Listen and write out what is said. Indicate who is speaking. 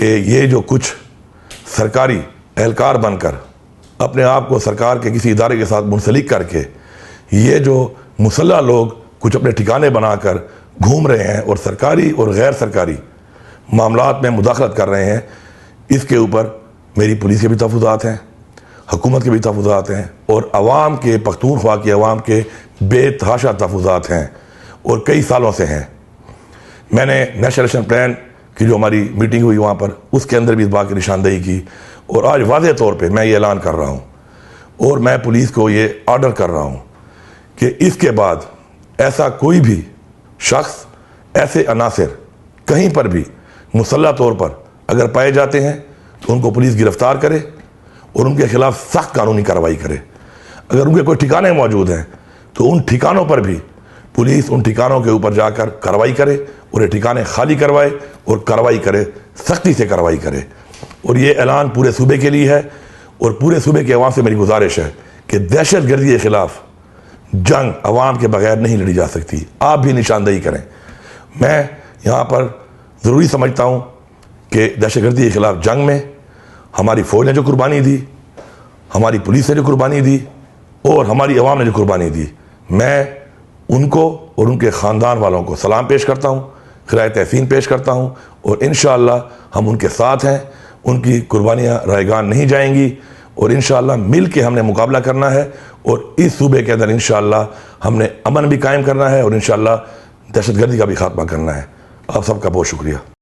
Speaker 1: کہ یہ جو کچھ سرکاری اہلکار بن کر اپنے آپ کو سرکار کے کسی ادارے کے ساتھ منسلک کر کے یہ جو مسلح لوگ کچھ اپنے ٹھکانے بنا کر گھوم رہے ہیں اور سرکاری اور غیر سرکاری معاملات میں مداخلت کر رہے ہیں، اس کے اوپر میری پولیس کے بھی تحفظات ہیں، حکومت کے بھی تحفظات ہیں، اور عوام کے، پختونخوا کی عوام کے بے تحاشا تحفظات ہیں اور کئی سالوں سے ہیں۔ میں نے نیشنل ایکشن پلان کی جو ہماری میٹنگ ہوئی وہاں پر، اس کے اندر بھی اس بات کی نشاندہی کی، اور آج واضح طور پہ میں یہ اعلان کر رہا ہوں اور میں پولیس کو یہ آرڈر کر رہا ہوں کہ اس کے بعد ایسا کوئی بھی شخص، ایسے عناصر کہیں پر بھی مسلح طور پر اگر پائے جاتے ہیں تو ان کو پولیس گرفتار کرے اور ان کے خلاف سخت قانونی کارروائی کرے۔ اگر ان کے کوئی ٹھکانے موجود ہیں تو ان ٹھکانوں پر بھی پولیس ان ٹھکانوں کے اوپر جا کر کارروائی کرے اور یہ ٹھکانے خالی کروائے اور کارروائی کرے، سختی سے کارروائی کرے۔ اور یہ اعلان پورے صوبے کے لیے ہے، اور پورے صوبے کے عوام سے میری گزارش ہے کہ دہشت گردی کے خلاف جنگ عوام کے بغیر نہیں لڑی جا سکتی۔ آپ بھی نشاندہی کریں۔ میں یہاں پر ضروری سمجھتا ہوں کہ دہشت گردی کے خلاف جنگ میں ہماری فوج نے جو قربانی دی، ہماری پولیس نے جو قربانی دی، اور ہماری عوام نے جو قربانی دی، میں ان کو اور ان کے خاندان والوں کو سلام پیش کرتا ہوں، خراج تحسین پیش کرتا ہوں، اور انشاءاللہ ہم ان کے ساتھ ہیں۔ ان کی قربانیاں رائیگان نہیں جائیں گی، اور انشاءاللہ مل کے ہم نے مقابلہ کرنا ہے، اور اس صوبے کے اندر انشاءاللہ ہم نے امن بھی قائم کرنا ہے، اور انشاءاللہ دہشت گردی کا بھی خاتمہ کرنا ہے۔ آپ سب کا بہت شکریہ۔